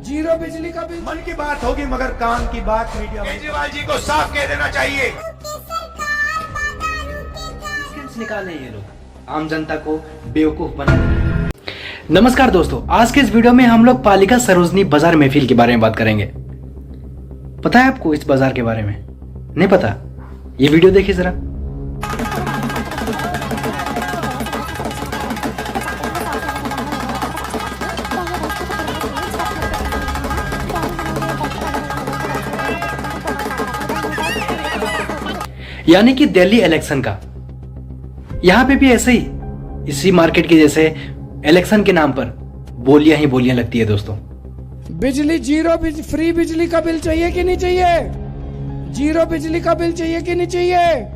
Zero बिजली का bill. मन की बात होगी मगर काम की बात मीडिया में। केजरीवाल जी को साफ कह देना चाहिए। स्कीम्स निकाले ये लोग आम जनता को बेवकूफ बना। नमस्कार दोस्तों, आज के इस वीडियो में हम लोग पालिका सरोजनी बाजार महफिल के बारे में बात करेंगे। पता है आपको इस बाजार के बारे में? नहीं पता? ये वीडियो देखिए जरा। यानी कि दिल्ली इलेक्शन का यहां पे भी ऐसे ही इसी मार्केट के जैसे इलेक्शन के नाम पर बोलियां ही बोलियां लगती है दोस्तों। बिजली जीरो फ्री बिजली का बिल चाहिए कि नहीं चाहिए? जीरो बिजली का बिल चाहिए कि नहीं चाहिए?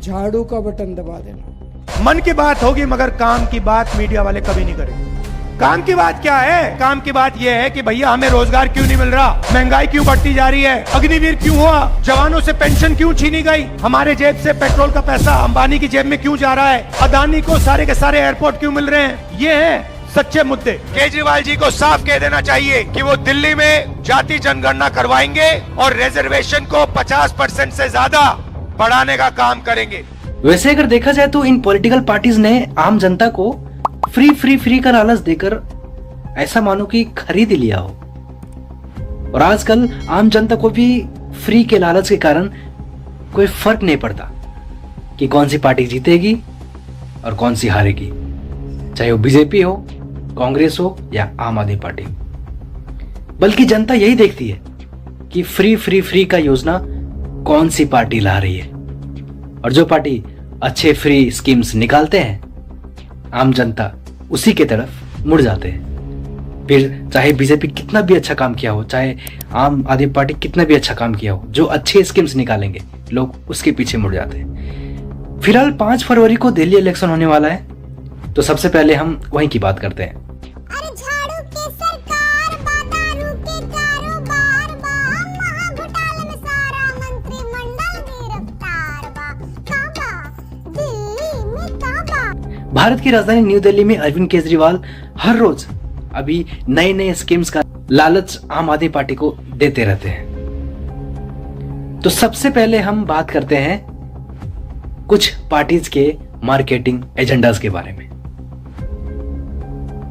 झाड़ू का बटन दबा देना। मन की बात होगी मगर काम की बात मीडिया वाले कभी नहीं करेंगे। काम की बात क्या है? काम की बात यह है कि भैया हमें रोजगार क्यों नहीं मिल रहा, महंगाई क्यों बढ़ती जा रही है, अग्निवीर क्यों हुआ, जवानों से पेंशन क्यों छीनी गई, हमारे जेब से पेट्रोल का पैसा अंबानी की जेब में क्यों जा रहा है, अदानी को सारे के सारे एयरपोर्ट क्यों मिल रहे हैं। ये है सच्चे मुद्दे। केजरीवाल जी को साफ कह देना चाहिए कि वो दिल्ली में जाति जनगणना करवाएंगे और रिजर्वेशन को 50% से ज्यादा बढ़ाने का काम करेंगे। वैसे अगर देखा जाए तो इन पॉलिटिकल पार्टीज ने आम जनता को फ्री का लालच देकर ऐसा मानो कि खरीद ही लिया हो। और आजकल आम जनता को भी फ्री के लालच के कारण कोई फर्क नहीं पड़ता कि कौन सी पार्टी जीतेगी और कौन सी हारेगी, चाहे वो बीजेपी हो, कांग्रेस हो या आम आदमी पार्टी। बल्कि जनता यही देखती है कि फ्री का योजना कौन सी पार्टी ला रही है। और जो पार्टी अच्छे फ्री स्कीम्स निकालते हैं, आम जनता उसी के तरफ मुड़ जाते हैं। फिर चाहे बीजेपी कितना भी अच्छा काम किया हो, चाहे आम आदमी पार्टी कितना भी अच्छा काम किया हो, जो अच्छे स्कीम्स निकालेंगे लोग उसके पीछे मुड़ जाते हैं। फिलहाल 5 फरवरी को दिल्ली इलेक्शन होने वाला है, तो सबसे पहले हम वहीं की बात करते हैं। भारत की राजधानी न्यू दिल्ली में अरविंद केजरीवाल हर रोज अभी नए स्कीम्स का लालच आम आदमी पार्टी को देते रहते हैं। तो सबसे पहले हम बात करते हैं कुछ पार्टीज के मार्केटिंग एजेंडास के बारे में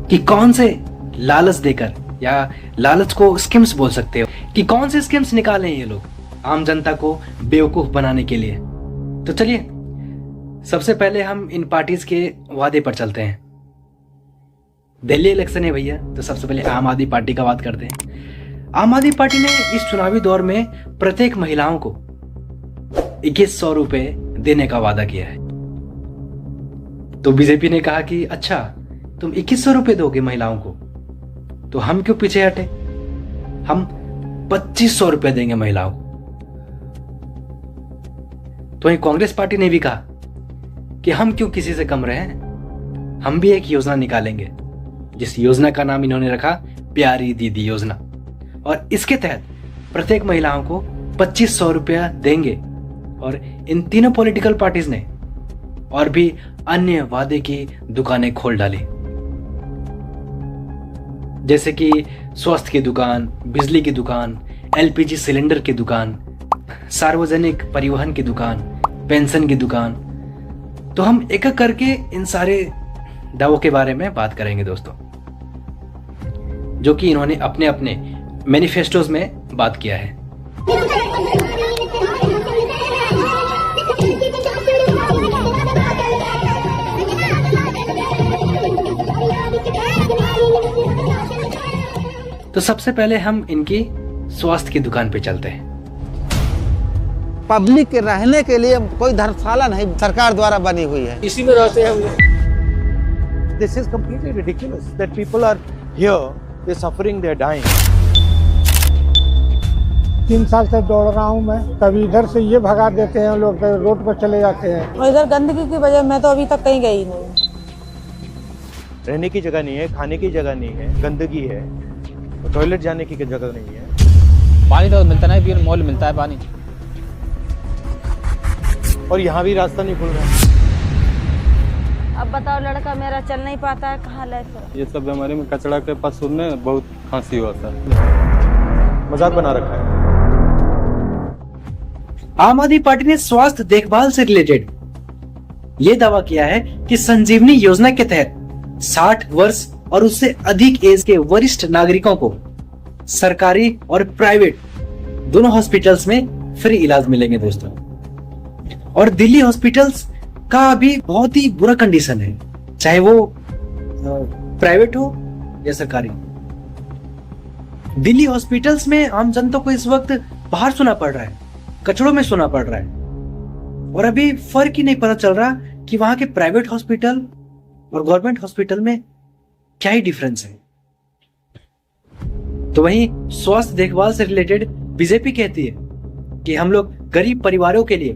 कि कौन से लालच देकर, या लालच को स्कीम्स बोल सकते हो, कि कौन से स्कीम्स निकाले हैं ये लोग आम जनता को बेवकूफ बनाने के लिए। तो चलिए सबसे पहले हम इन पार्टीज के वादे पर चलते हैं। दिल्ली इलेक्शन है भैया, तो सबसे पहले आम आदमी पार्टी का बात करते हैं। आम आदमी पार्टी ने इस चुनावी दौर में प्रत्येक महिलाओं को 2100 रुपए देने का वादा किया है। तो बीजेपी ने कहा कि अच्छा तुम 2100 रुपए दोगे महिलाओं को, तो हम क्यों पीछे हटे, हम 2500 रुपए देंगे महिलाओं को। तो वहीं कांग्रेस पार्टी ने भी कहा कि हम क्यों किसी से कम रहे, हम भी एक योजना निकालेंगे, जिस योजना का नाम इन्होंने रखा प्यारी दीदी योजना। और इसके तहत प्रत्येक महिलाओं को 2500 रुपया देंगे। और इन तीनों पॉलिटिकल पार्टीज ने और भी अन्य वादे की दुकानें खोल डाली, जैसे कि स्वास्थ्य की दुकान, बिजली की दुकान, LPG सिलेंडर की दुकान, सार्वजनिक परिवहन की दुकान, पेंशन की दुकान। तो हम एक एक करके इन सारे दावों के बारे में बात करेंगे दोस्तों, जो कि इन्होंने अपने अपने मैनिफेस्टोज में बात किया है। तो सबसे पहले हम इनकी स्वास्थ्य की दुकान पे चलते हैं। पब्लिक के रहने के लिए कोई धर्मशाला नहीं सरकार द्वारा बनी हुई है, इसी में रहते हैं। This is completely ridiculous that people are here, they're suffering, they're dying. 3 साल से दौड़ रहा हूँ मैं, कभी इधर से ये भगा देते हैं लोग, रोड पर चले जाते हैं। और इधर गंदगी की वजह मैं तो अभी तक कहीं गई नहीं। रहने की जगह नहीं है, खाने की जगह नहीं है, गंदगी है, टॉयलेट जाने की जगह नहीं है। पानी तो मिलता नहीं, मॉल मिलता है पानी, और यहाँ भी रास्ता नहीं खुल रहा। अब बताओ, लड़का मेरा चल नहीं पाता है, कहाँ ले फिर? ये सब हमारे में कचरा के पास सुनने बहुत खांसी हुआ था। मजाक बना रखा है। आम आदमी पार्टी ने स्वास्थ्य देखभाल से रिलेटेड यह दावा किया है कि संजीवनी योजना के तहत 60 वर्ष और उससे अधिक एज के वरिष्ठ नागरिकों को सरकारी और प्राइवेट दोनों हॉस्पिटल्स में फ्री इलाज मिलेंगे दोस्तों। और दिल्ली हॉस्पिटल्स का अभी बहुत ही बुरा कंडीशन है, चाहे वो प्राइवेट हो या सरकारी। दिल्ली हॉस्पिटल्स में आम जनता को इस वक्त बाहर सोना पड़ रहा है, कचड़ों में सोना पड़ रहा है, और अभी फर्क ही नहीं पता चल रहा कि वहां के प्राइवेट हॉस्पिटल और गवर्नमेंट हॉस्पिटल में क्या ही डिफरेंस है। तो वहीं स्वास्थ्य देखभाल से रिलेटेड बीजेपी कहती है कि हम लोग गरीब परिवारों के लिए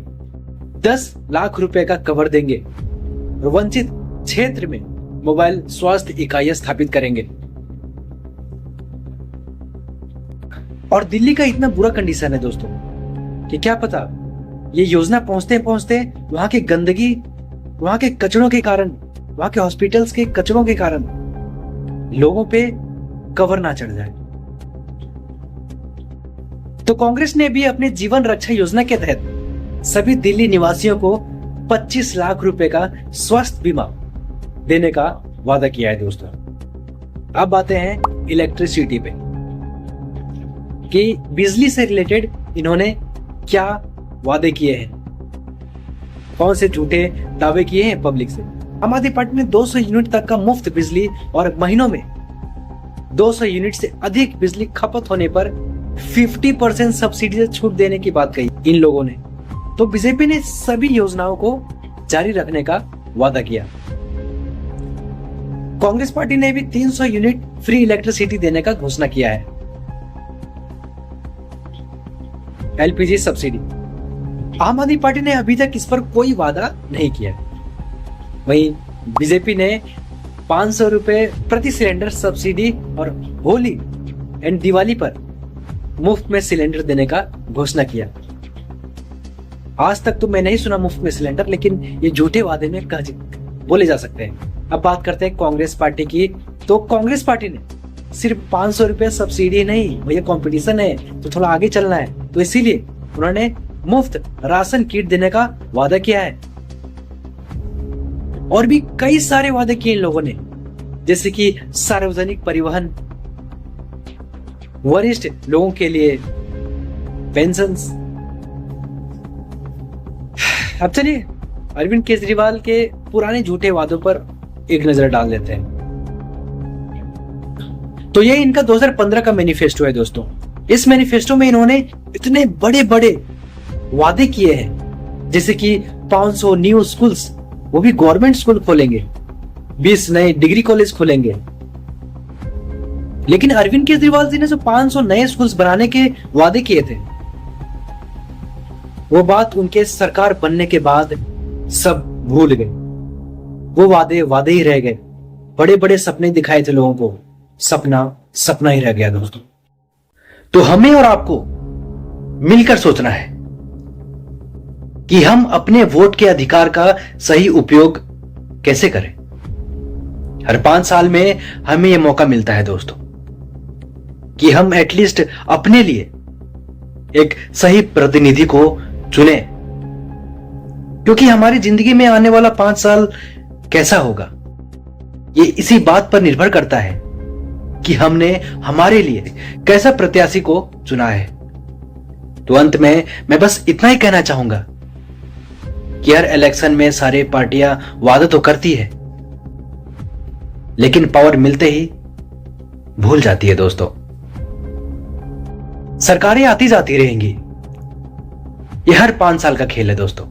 10 लाख रुपए का कवर देंगे और वंचित क्षेत्र में मोबाइल स्वास्थ्य इकाइयां स्थापित करेंगे। और दिल्ली का इतना बुरा कंडीशन है दोस्तों कि क्या पता ये योजना पहुंचते पहुंचते वहां की गंदगी, वहां के कचरों के कारण, वहां के हॉस्पिटल्स के कचरों के कारण लोगों पे कवर ना चढ़ जाए। तो कांग्रेस ने भी अपने जीवन रक्षा योजना के तहत सभी दिल्ली निवासियों को 25 लाख रुपए का स्वास्थ्य बीमा देने का वादा किया है दोस्तों। अब आते हैं इलेक्ट्रिसिटी पे कि बिजली से रिलेटेड इन्होंने क्या वादे किए हैं, कौन से झूठे दावे किए हैं पब्लिक से। आम आदमी पार्टी ने 200 यूनिट तक का मुफ्त बिजली और महीनों में 200 यूनिट से अधिक बिजली खपत होने पर 50% सब्सिडी से छूट देने की बात कही इन लोगों ने। तो बीजेपी ने सभी योजनाओं को जारी रखने का वादा किया। कांग्रेस पार्टी ने भी 300 यूनिट फ्री इलेक्ट्रिसिटी देने का घोषणा किया है। एलपीजी सब्सिडी, आम आदमी पार्टी ने अभी तक इस पर कोई वादा नहीं किया। वहीं बीजेपी ने 500 रुपए प्रति सिलेंडर सब्सिडी और होली एंड दिवाली पर मुफ्त में सिलेंडर देने का घोषणा किया। आज तक तो मैं नहीं सुना मुफ्त में सिलेंडर, लेकिन ये झूठे वादे में बोले जा सकते हैं। अब बात करते हैं कांग्रेस पार्टी की। तो कांग्रेस पार्टी ने सिर्फ 500 रुपए सब्सिडी नहीं, भैया कंपटीशन है तो थोड़ा आगे चलना है, तो इसीलिए उन्होंने मुफ्त राशन किट देने का वादा किया है। और भी कई सारे वादे किए इन लोगों ने, जैसे कि सार्वजनिक परिवहन, वरिष्ठ लोगों के लिए पेंशन्स। अब चलिए अरविंद केजरीवाल के पुराने झूठे वादों पर एक नजर डाल देते हैं। तो ये इनका 2015 का मैनिफेस्टो है दोस्तों। इस मैनिफेस्टो में इन्होंने इतने बड़े बड़े वादे किए हैं, जैसे कि 500 न्यू स्कूल्स, वो भी गवर्नमेंट स्कूल खोलेंगे, 20 नए डिग्री कॉलेज खोलेंगे। लेकिन अरविंद केजरीवाल जी ने जो 500 नए स्कूल्स बनाने के वादे किए थे, वो बात उनके सरकार बनने के बाद सब भूल गए। वो वादे ही रह गए। बड़े बड़े सपने दिखाए थे लोगों को, सपना ही रह गया दोस्तों। तो हमें और आपको मिलकर सोचना है कि हम अपने वोट के अधिकार का सही उपयोग कैसे करें। हर 5 साल में हमें यह मौका मिलता है दोस्तों कि हम एटलीस्ट अपने लिए एक सही प्रतिनिधि को चुने, क्योंकि हमारी जिंदगी में आने वाला 5 साल कैसा होगा ये इसी बात पर निर्भर करता है कि हमने हमारे लिए कैसा प्रत्याशी को चुना है। तो अंत में मैं बस इतना ही कहना चाहूंगा कि हर इलेक्शन में सारे पार्टियां वादा तो करती है, लेकिन पावर मिलते ही भूल जाती है दोस्तों। सरकारें आती जाती रहेंगी, ये हर 5 साल का खेल है दोस्तों,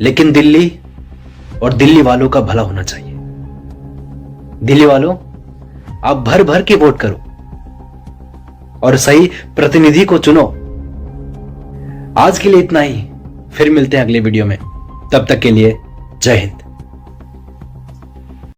लेकिन दिल्ली और दिल्ली वालों का भला होना चाहिए। दिल्ली वालों, आप भर भर के वोट करो और सही प्रतिनिधि को चुनो। आज के लिए इतना ही, फिर मिलते हैं अगले वीडियो में। तब तक के लिए जय हिंद।